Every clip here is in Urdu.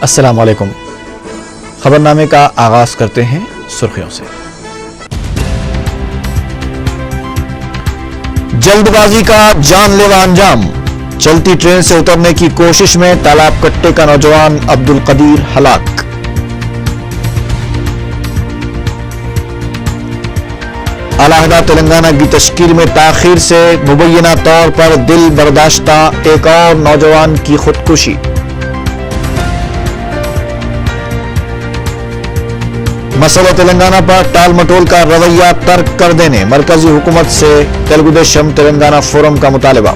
السلام علیکم۔ خبرنامے کا آغاز کرتے ہیں سرخیوں سے۔ جلد بازی کا جان لیوا انجام، چلتی ٹرین سے اترنے کی کوشش میں تالاب کٹے کا نوجوان عبدالقدیر ہلاک۔ علیحدہ تلنگانہ کی تشکیل میں تاخیر سے مبینہ طور پر دل برداشتہ ایک اور نوجوان کی خودکشی۔ مسئلہ تلنگانہ پر ٹال مٹول کا رویہ ترک کر دینے مرکزی حکومت سے تلگو دیشم تلنگانہ فورم کا مطالبہ۔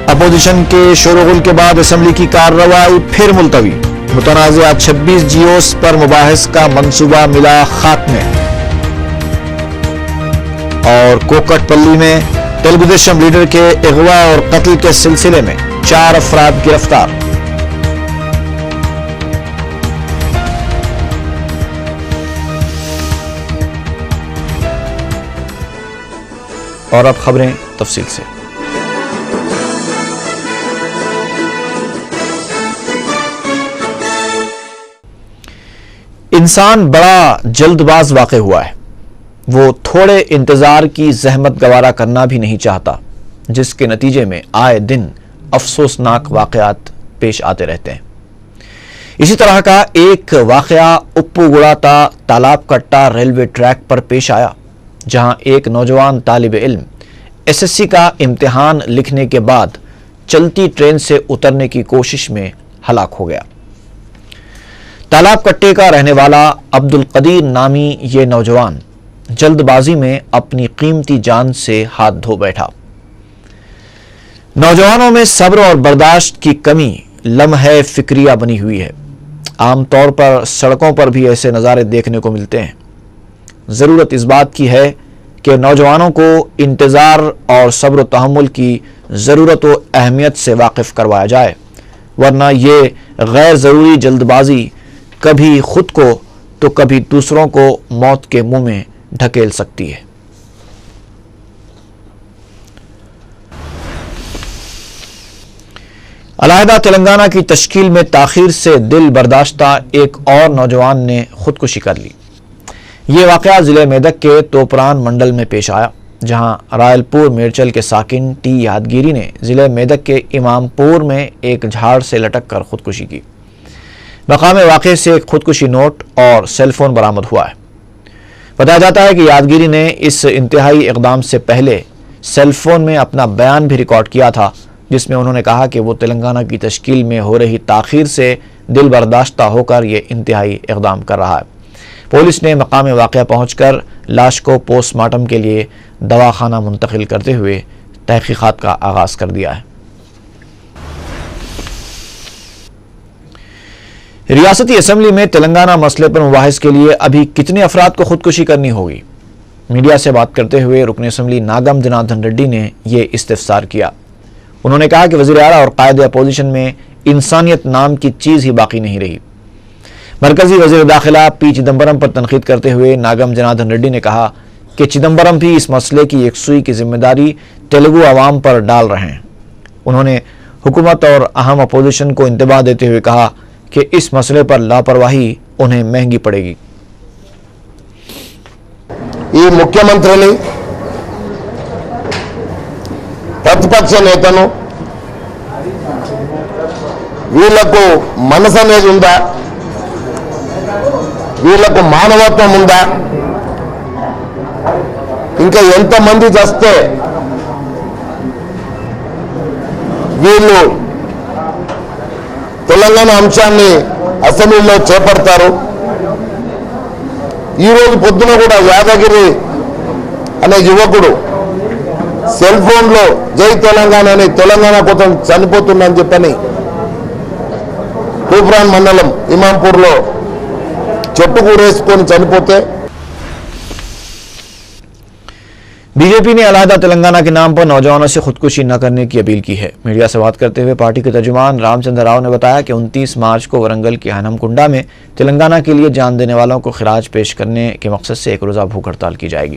اپوزیشن کے شور و غل کے بعد اسمبلی کی کارروائی پھر ملتوی، متنازعہ 26 جیوز پر مباحث کا منصوبہ ملا خاتمے۔ اور کوکٹ پلی میں تلگو دیشم لیڈر کے اغوا اور قتل کے سلسلے میں 4 افراد گرفتار۔ اور اب خبریں تفصیل سے۔ انسان بڑا جلد باز واقع ہوا ہے، وہ تھوڑے انتظار کی زحمت گوارا کرنا بھی نہیں چاہتا، جس کے نتیجے میں آئے دن افسوسناک واقعات پیش آتے رہتے ہیں۔ اسی طرح کا ایک واقعہ اپو گڑاتا تالاب کٹا ریلوے ٹریک پر پیش آیا، جہاں ایک نوجوان طالب علم ایس ایس سی کا امتحان لکھنے کے بعد چلتی ٹرین سے اترنے کی کوشش میں ہلاک ہو گیا۔ تالاب کٹے کا رہنے والا عبدالقدیر نامی یہ نوجوان جلد بازی میں اپنی قیمتی جان سے ہاتھ دھو بیٹھا۔ نوجوانوں میں صبر اور برداشت کی کمی لمحہ فکریہ بنی ہوئی ہے۔ عام طور پر سڑکوں پر بھی ایسے نظارے دیکھنے کو ملتے ہیں۔ ضرورت اس بات کی ہے کہ نوجوانوں کو انتظار اور صبر و تحمل کی ضرورت و اہمیت سے واقف کروایا جائے، ورنہ یہ غیر ضروری جلد بازی کبھی خود کو تو کبھی دوسروں کو موت کے منہ میں ڈھکیل سکتی ہے۔ علیحدہ تلنگانہ کی تشکیل میں تاخیر سے دل برداشتہ ایک اور نوجوان نے خودکشی کر لی۔ یہ واقعہ ضلع میدک کے توپران منڈل میں پیش آیا، جہاں رائل پور میرچل کے ساکن ٹی یادگیری نے ضلع میدک کے امام پور میں ایک جھاڑ سے لٹک کر خودکشی کی۔ مقام واقعے سے ایک خودکشی نوٹ اور سیل فون برآمد ہوا ہے۔ بتایا جاتا ہے کہ یادگیری نے اس انتہائی اقدام سے پہلے سیل فون میں اپنا بیان بھی ریکارڈ کیا تھا، جس میں انہوں نے کہا کہ وہ تلنگانہ کی تشکیل میں ہو رہی تاخیر سے دل برداشتہ ہو کر یہ انتہائی اقدام کر رہا ہے۔ پولیس نے مقام واقعہ پہنچ کر لاش کو پوسٹ مارٹم کے لیے دواخانہ منتقل کرتے ہوئے تحقیقات کا آغاز کر دیا ہے۔ ریاستی اسمبلی میں تلنگانہ مسئلے پر مباحث کے لیے ابھی کتنے افراد کو خودکشی کرنی ہوگی؟ میڈیا سے بات کرتے ہوئے رکن اسمبلی ناگم جنادھن ریڈی نے یہ استفسار کیا۔ انہوں نے کہا کہ وزیر اعلیٰ اور قائد اپوزیشن میں انسانیت نام کی چیز ہی باقی نہیں رہی۔ مرکزی وزیر داخلہ پی چدمبرم پر تنقید کرتے ہوئے ناگم جنادھن ریڈی نے کہا کہ چدمبرم بھی اس مسئلے کی یکسوئی کی ذمہ داری تیلگو عوام پر ڈال رہے ہیں۔ انہوں نے حکومت اور اہم اپوزیشن کو انتباہ دیتے ہوئے کہا کہ اس مسئلے پر لاپرواہی انہیں مہنگی پڑے گی۔ ఈ ముఖ్యమంత్రిని ప్రతిపక్ష నేతను వీళ్లకు మనసు అనేది ఉందా, వీళ్లకు మానవత్వం ఉందా, ఇంకా ఎంతమంది చస్తే వీళ్ళు తెలంగాణ అంశాన్ని అసెంబ్లీలో చేపడతారు? ఈరోజు పొద్దున కూడా యాదగిరి అనే యువకుడు సెల్ ఫోన్లో జై తెలంగాణ అని తెలంగాణ కోసం చనిపోతుందని చెప్పని తూప్రాన్ మండలం ఇమాంపూర్లో చెట్టు కూరేసుకొని చనిపోతే بی جے پی نے علیحدہ تلنگانہ کے نام پر نوجوانوں سے خودکشی نہ کرنے کی اپیل کی ہے۔ میڈیا سے بات کرتے ہوئے پارٹی کے ترجمان رام چندر راؤ نے بتایا کہ 29 مارچ کو ورنگل کے ہنم کنڈا میں تلنگانہ کے لیے جان دینے والوں کو خراج پیش کرنے کے مقصد سے ایک روزہ بھوک ہڑتال کی جائے گی۔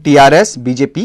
TRS, BJP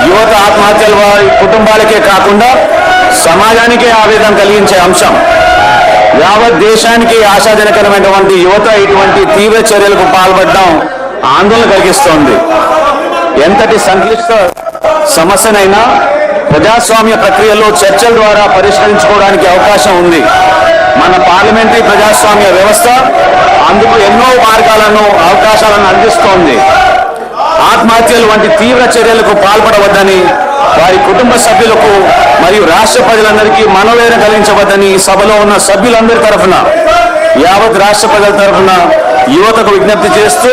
యువత ఆత్మహత్యల వారి కుటుంబాలకే కాకుండా సమాజానికే ఆవేదన కలిగించే అంశం, యావత్ దేశానికి ఆశాజనకరమైనటువంటి యువత ఇటువంటి తీవ్ర చర్యలకు పాల్పడడం ఆందోళన కలిగిస్తోంది। ఎంతటి సంక్లిష్ట సమస్యనైనా ప్రజాస్వామ్య ప్రక్రియలో చర్చల ద్వారా పరిష్కరించుకోవడానికి అవకాశం ఉంది। మన పార్లమెంటరీ ప్రజాస్వామ్య వ్యవస్థ అందుకు ఎన్నో మార్గాలను, అవకాశాలను అందిస్తోంది। ఆత్మహత్యలు వంటి తీవ్ర చర్యలకు పాల్పడవద్దని, వారి కుటుంబ సభ్యులకు మరియు రాష్ట్ర ప్రజలందరికీ మనోవేదన కలిగించవద్దని సభలో ఉన్న సభ్యులందరి తరఫున, యావత్ రాష్ట్ర ప్రజల తరఫున యువతకు విజ్ఞప్తి చేస్తూ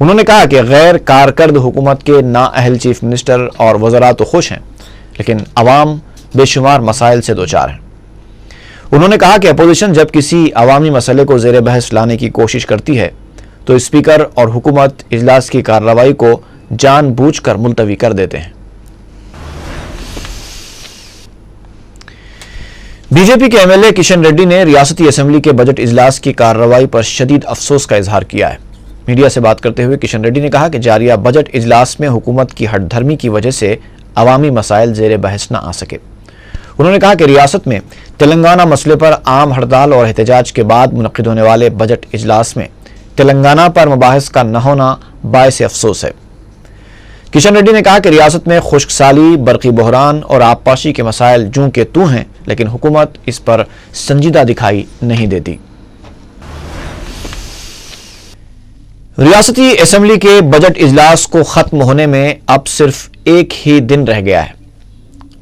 انہوں نے کہا کہ غیر کارکرد حکومت کے نااہل چیف منسٹر اور وزراء تو خوش ہیں، لیکن عوام بے شمار مسائل سے دوچار ہیں۔ انہوں نے کہا کہ اپوزیشن جب کسی عوامی مسئلے کو زیر بحث لانے کی کوشش کرتی ہے تو اسپیکر اور حکومت اجلاس کی کارروائی کو جان بوجھ کر ملتوی کر دیتے ہیں۔ بی جے پی کے M L A Kishan Reddy نے ریاستی اسمبلی کے بجٹ اجلاس کی کارروائی پر شدید افسوس کا اظہار کیا ہے۔ میڈیا سے بات کرتے ہوئے کشن ریڈی نے کہا کہ جاریہ بجٹ اجلاس میں حکومت کی ہٹ دھرمی کی وجہ سے عوامی مسائل زیر بحث نہ آ سکے۔ انہوں نے کہا کہ ریاست میں تلنگانہ مسئلے پر عام ہڑتال اور احتجاج کے بعد منعقد ہونے والے بجٹ اجلاس میں تلنگانہ پر مباحث کا نہ ہونا باعث افسوس ہے۔ کشن ریڈی نے کہا کہ ریاست میں خشک سالی، برقی بحران اور آبپاشی کے مسائل جوں کے توں ہیں، لیکن حکومت اس پر سنجیدہ دکھائی نہیں دیتی۔ ریاستی اسمبلی کے بجٹ اجلاس کو ختم ہونے میں اب صرف ایک ہی دن رہ گیا ہے۔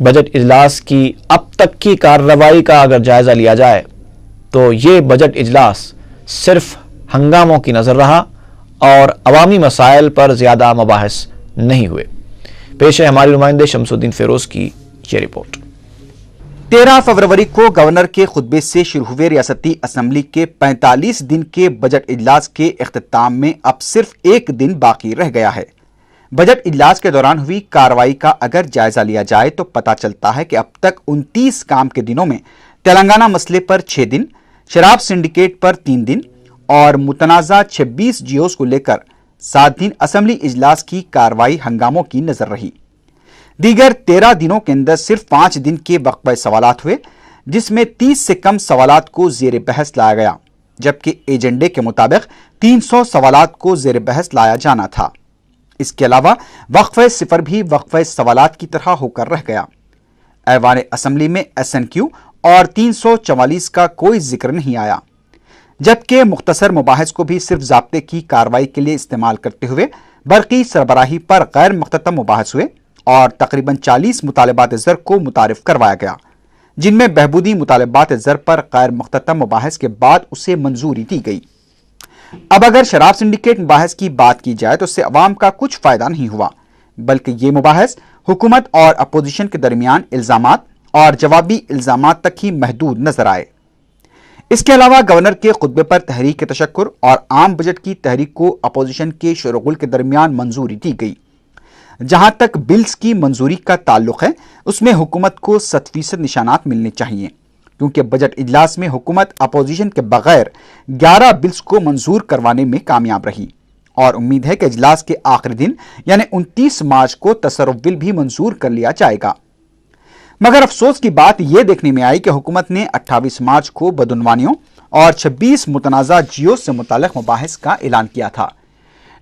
بجٹ اجلاس کی اب تک کی کارروائی کا اگر جائزہ لیا جائے تو یہ بجٹ اجلاس صرف ہنگاموں کی نظر رہا اور عوامی مسائل پر زیادہ مباحث نہیں ہوئے۔ پیش ہے ہماری نمائندے شمس الدین فیروز کی یہ رپورٹ۔ 13 فروری کو گورنر کے خطبے سے شروع ہوئے ریاستی اسمبلی کے 45 دن کے بجٹ اجلاس کے اختتام میں اب صرف ایک دن باقی رہ گیا ہے۔ بجٹ اجلاس کے دوران ہوئی کارروائی کا اگر جائزہ لیا جائے تو پتہ چلتا ہے کہ اب تک 29 کام کے دنوں میں تلنگانہ مسئلے پر 6 دن، شراب سنڈیکیٹ پر 3 دن اور متنازع 26 جیوز کو لے کر 7 دن اسمبلی اجلاس کی کارروائی ہنگاموں کی نظر رہی۔ دیگر 13 دنوں کے اندر صرف 5 دن کے وقفہ سوالات ہوئے، جس میں 30 سے کم سوالات کو زیر بحث لایا گیا، جبکہ ایجنڈے کے مطابق 300 سوالات کو زیر بحث لایا جانا تھا۔ اس کے علاوہ وقفہ صفر بھی وقفہ سوالات کی طرح ہو کر رہ گیا۔ ایوان اسمبلی میں SNQ اور 344 کا کوئی ذکر نہیں آیا، جبکہ مختصر مباحث کو بھی صرف ضابطے کی کارروائی کے لیے استعمال کرتے ہوئے برقی سربراہی پر غیر مختتم مباحث ہوئے اور تقریباً 40 مطالبات زر کو متعارف کروایا گیا، جن میں بہبودی مطالبات زر پر غیر مختتم مباحث کے بعد اسے منظوری دی گئی۔ اب اگر شراب سنڈیکیٹ مباحث کی بات کی جائے تو اس سے عوام کا کچھ فائدہ نہیں ہوا، بلکہ یہ مباحث حکومت اور اپوزیشن کے درمیان الزامات اور جوابی الزامات تک ہی محدود نظر آئے۔ اس کے علاوہ گورنر کے خطبے پر تحریک تشکر اور عام بجٹ کی تحریک کو اپوزیشن کے شورغل کے درمیان منظوری دی گئی۔ جہاں تک بلز کی منظوری کا تعلق ہے، اس میں حکومت کو 100% نشانات ملنے چاہیے، کیونکہ بجٹ اجلاس میں حکومت اپوزیشن کے بغیر 11 بلز کو منظور کروانے میں کامیاب رہی، اور امید ہے کہ اجلاس کے آخری دن یعنی 29 مارچ کو تصرف بل بھی منظور کر لیا جائے گا۔ مگر افسوس کی بات یہ دیکھنے میں آئی کہ حکومت نے 28 مارچ کو بدعنوانیوں اور 26 متنازع جیو سے متعلق مباحث کا اعلان کیا تھا،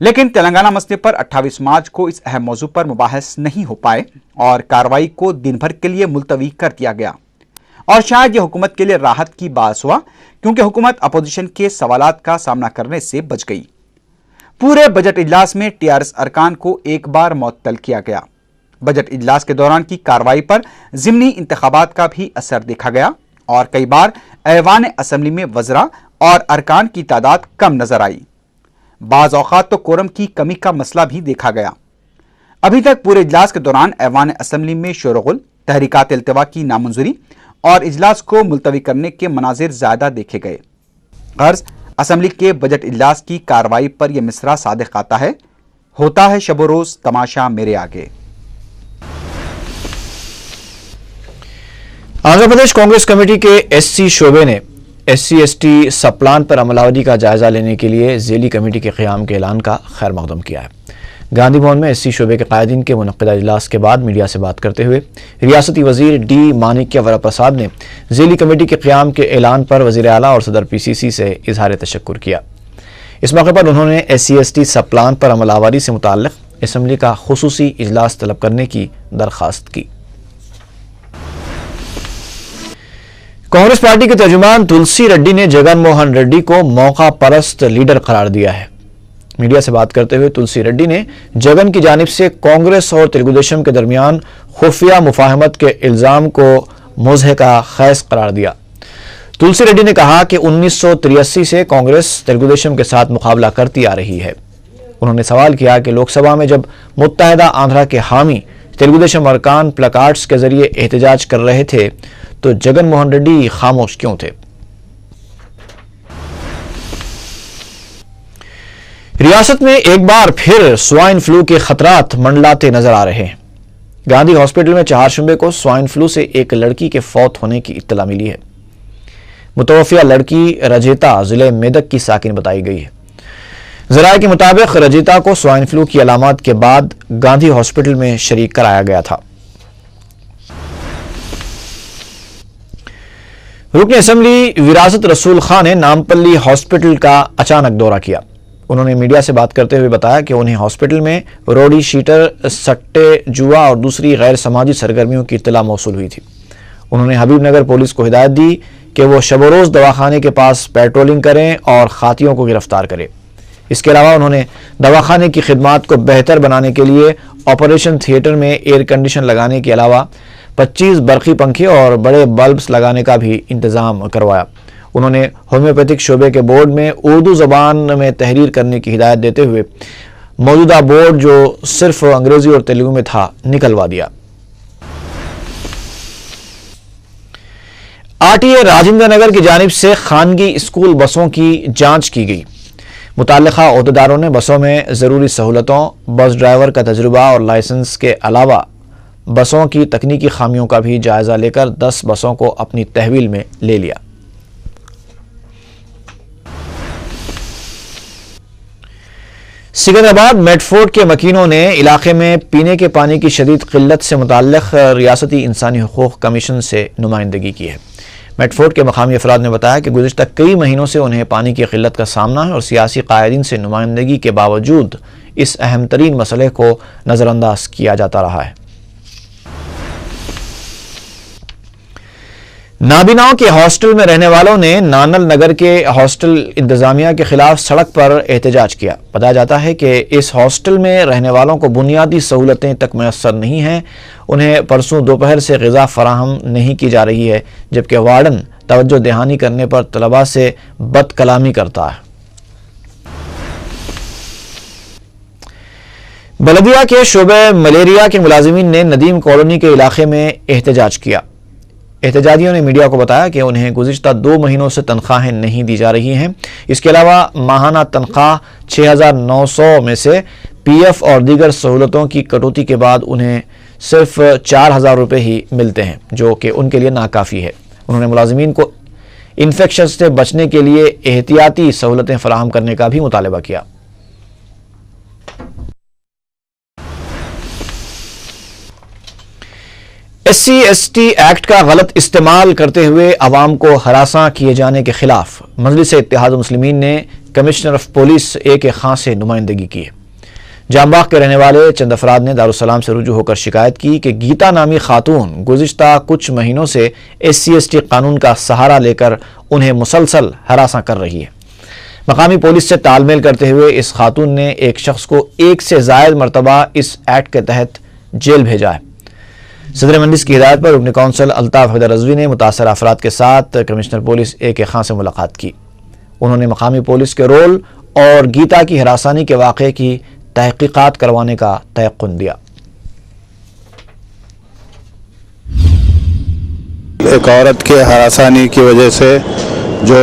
لیکن تلنگانہ مسئلے پر 28 مارچ کو اس اہم موضوع پر مباحث نہیں ہو پائے اور کارروائی کو دن بھر کے لیے ملتوی کر دیا گیا، اور شاید یہ حکومت کے لیے راحت کی باعث ہوا، کیونکہ حکومت اپوزیشن کے سوالات کا سامنا کرنے سے بچ گئی۔ پورے بجٹ اجلاس میں TRS ارکان کو ایک بار معطل کیا گیا۔ بجٹ اجلاس کے دوران کی کارروائی پر ضمنی انتخابات کا بھی اثر دیکھا گیا، اور کئی بار ایوان اسمبلی میں وزراء اور ارکان کی تعداد کم نظر آئی۔ بعض اوقات تو کورم کی کمی کا مسئلہ بھی دیکھا گیا۔ ابھی تک پورے اجلاس کے دوران ایوان اسمبلی میں شورغل، تحریکات التوا کی نامنظوری اور اجلاس کو ملتوی کرنے کے مناظر زیادہ دیکھے گئے۔ غرض اسمبلی کے بجٹ اجلاس کی کارروائی پر یہ مصرع صادق آتا ہے، ہوتا ہے شب و روز تماشا میرے آگے۔ آندھرا پردیش کانگریس کمیٹی کے SC شعبے نے SC/ST سب پلان پر عمل آوری کا جائزہ لینے کے لیے ذیلی کمیٹی کے قیام کے اعلان کا خیر مقدم کیا ہے۔ گاندھی بھون میں SC شعبے کے قائدین کے منعقدہ اجلاس کے بعد میڈیا سے بات کرتے ہوئے ریاستی وزیر ڈی مانیکیا ورا پرساد نے ذیلی کمیٹی کے قیام کے اعلان پر وزیر اعلیٰ اور صدر PCC سے اظہار تشکر کیا۔ اس موقع پر انہوں نے SC/ST سب پلان پر عمل آوری سے متعلق اسمبلی کا خصوصی اجلاس طلب کرنے کی درخواست کی۔ کانگریس پارٹی کے ترجمان تلسی ریڈی نے جگن موہن ریڈی کو موقع پرست لیڈر قرار دیا ہے۔ میڈیا سے بات کرتے ہوئے تلسی ریڈی نے جگن کی جانب سے کانگریس اور تلگو دیشم کے درمیان خفیہ مفاہمت کے الزام کو مضحکہ خیز قرار دیا۔ تلسی ریڈی نے کہا کہ 1983 سے کانگریس تلگو دیشم کے ساتھ مقابلہ کرتی آ رہی ہے۔ انہوں نے سوال کیا کہ لوک سبھا میں جب متحدہ آندھرا کے حامی تلگو دیشم ارکان پلاکارڈز کے ذریعے احتجاج کر رہے تھے تو جگن موہن ریڈی خاموش کیوں تھے؟ ریاست میں ایک بار پھر سوائن فلو کے خطرات منڈلاتے نظر آ رہے ہیں۔ گاندھی ہاسپٹل میں چہارشنبے کو سوائن فلو سے ایک لڑکی کے فوت ہونے کی اطلاع ملی ہے۔ متوفیہ لڑکی رجیتا ضلع میدک کی ساکن بتائی گئی ہے۔ ذرائع کے مطابق رجیتا کو سوائن فلو کی علامات کے بعد گاندھی ہاسپٹل میں شریک کرایا گیا تھا۔ رکن اسمبلی وراثت رسول خان نے نامپلی ہاسپٹل کا اچانک دورہ کیا۔ انہوں نے میڈیا سے بات کرتے ہوئے بتایا کہ انہیں ہاسپٹل میں روڈی شیٹر، سٹے، جوا اور دوسری غیر سماجی سرگرمیوں کی اطلاع موصول ہوئی تھی۔ انہوں نے حبیب نگر پولیس کو ہدایت دی کہ وہ شب و روز دواخانے کے پاس پیٹرولنگ کریں اور خاطیوں کو گرفتار کریں۔ اس کے علاوہ انہوں نے دواخانے کی خدمات کو بہتر بنانے کے لیے آپریشن تھیٹر میں ایئر کنڈیشن لگانے کے علاوہ 25 برقی پنکھے اور بڑے بلبس لگانے کا بھی انتظام کروایا۔ انہوں نے ہومیوپیتھک شعبے کے بورڈ میں اردو زبان میں تحریر کرنے کی ہدایت دیتے ہوئے موجودہ بورڈ جو صرف انگریزی اور تیلگو میں تھا نکلوا دیا۔ R T A Rajendranagar کی جانب سے خانگی اسکول بسوں کی جانچ کی گئی۔ متعلقہ عہدیداروں نے بسوں میں ضروری سہولتوں، بس ڈرائیور کا تجربہ اور لائسنس کے علاوہ بسوں کی تکنیکی خامیوں کا بھی جائزہ لے کر 10 بسوں کو اپنی تحویل میں لے لیا۔ سکندرآباد میٹ فورٹ کے مکینوں نے علاقے میں پینے کے پانی کی شدید قلت سے متعلق ریاستی انسانی حقوق کمیشن سے نمائندگی کی ہے۔ میٹ فورٹ کے مقامی افراد نے بتایا کہ گزشتہ کئی مہینوں سے انہیں پانی کی قلت کا سامنا ہے اور سیاسی قائدین سے نمائندگی کے باوجود اس اہم ترین مسئلے کو نظر انداز کیا جاتا رہا ہے۔ نابیناؤں کے ہاسٹل میں رہنے والوں نے نانل نگر کے ہاسٹل انتظامیہ کے خلاف سڑک پر احتجاج کیا۔ بتایا جاتا ہے کہ اس ہاسٹل میں رہنے والوں کو بنیادی سہولتیں تک میسر نہیں ہیں۔ انہیں پرسوں دوپہر سے غذا فراہم نہیں کی جا رہی ہے، جبکہ وارڈن توجہ دہانی کرنے پر طلباء سے بد کلامی کرتا ہے۔ بلدیہ کے شعبہ ملیریا کے ملازمین نے ندیم کالونی کے علاقے میں احتجاج کیا۔ احتجاجیوں نے میڈیا کو بتایا کہ انہیں گزشتہ 2 مہینوں سے تنخواہیں نہیں دی جا رہی ہیں۔ اس کے علاوہ ماہانہ تنخواہ 6,900 میں سے پی ایف اور دیگر سہولتوں کی کٹوتی کے بعد انہیں صرف 4,000 روپے ہی ملتے ہیں، جو کہ ان کے لیے ناکافی ہے۔ انہوں نے ملازمین کو انفیکشن سے بچنے کے لیے احتیاطی سہولتیں فراہم کرنے کا بھی مطالبہ کیا۔ ایس سی ایس ٹی ایکٹ کا غلط استعمال کرتے ہوئے عوام کو ہراساں کیے جانے کے خلاف مجلس اتحاد المسلمین نے کمشنر آف پولیس اے کے خان سے نمائندگی کی ہے۔ جام باغ کے رہنے والے چند افراد نے دارالسلام سے رجوع ہو کر شکایت کی کہ گیتا نامی خاتون گزشتہ کچھ مہینوں سے ایس سی ایس ٹی قانون کا سہارا لے کر انہیں مسلسل ہراساں کر رہی ہے۔ مقامی پولیس سے تال میل کرتے ہوئے اس خاتون نے ایک شخص کو 1 سے زائد مرتبہ اس ایکٹ کے تحت جیل بھیجا ہے۔ صدر مجلس کی ہدایت پر رکن کونسل الطاف حیدر رضوی نے متاثرہ افراد کے ساتھ کمشنر پولیس اے کے خان سے ملاقات کی۔ انہوں نے مقامی پولیس کے رول اور گیتا کی ہراسانی کے واقعے کی تحقیقات کروانے کا تیقن دیا۔ ایک عورت کے ہراسانی کی وجہ سے جو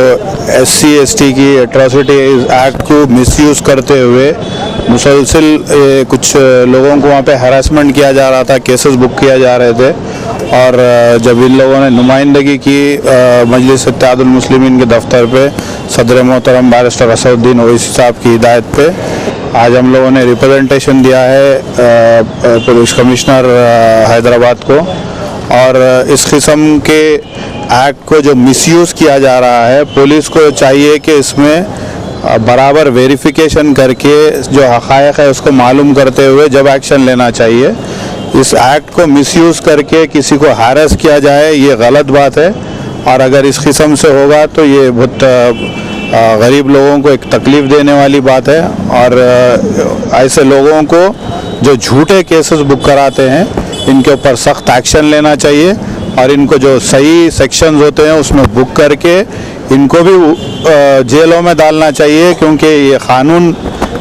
ایس سی ایس ٹی کی اٹراسٹی ایکٹ کو مس یوز کرتے ہوئے مسلسل کچھ لوگوں کو وہاں پہ ہراسمنٹ کیا جا رہا تھا، کیسز بک کیا جا رہے تھے، اور جب ان لوگوں نے نمائندگی کی مجلس اتحاد المسلمین کے دفتر پہ صدر محترم بارسٹر اسد الدین اویسی صاحب کی ہدایت پہ آج ہم لوگوں نے ریپرزنٹیشن دیا ہے پولیس کمشنر حیدرآباد کو، اور اس قسم کے ایکٹ کو جو مس یوز کیا جا رہا ہے پولیس کو چاہیے کہ اس میں برابر ویریفیکیشن کر کے جو حقائق ہے اس کو معلوم کرتے ہوئے جب ایکشن لینا چاہیے۔ اس ایکٹ کو مس یوز کر کے کسی کو ہیرس کیا جائے یہ غلط بات ہے، اور اگر اس قسم سے ہوگا تو یہ بہت غریب لوگوں کو ایک تکلیف دینے والی بات ہے، اور ایسے لوگوں کو جو جھوٹے کیسز بک کراتے ہیں ان کے اوپر سخت ایکشن لینا چاہیے، اور ان کو جو صحیح سیکشنز ہوتے ہیں اس میں بک کر کے ان کو بھی جیلوں میں ڈالنا چاہیے، کیونکہ یہ قانون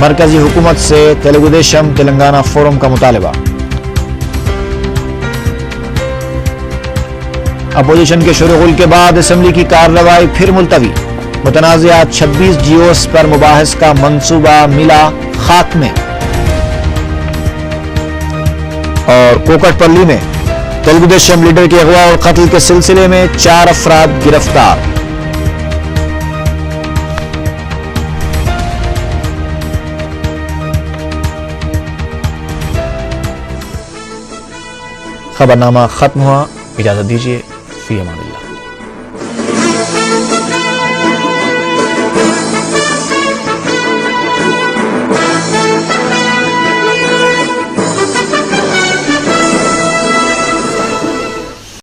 مرکزی حکومت سے تیلگو دیشم تلنگانہ فورم کا مطالبہ۔ اپوزیشن کے شورغل کے بعد اسمبلی کی کارروائی پھر ملتوی، متنازعہ 26 جی اوز پر مباحث کا منصوبہ ملا خاک میں۔ اور کوکٹ پلی میں تیلگو دیشم لیڈر کے اغوا اور قتل کے سلسلے میں 4 افراد گرفتار۔ خبرنامہ ختم ہوا، اجازت دیجیے، فی امان اللہ۔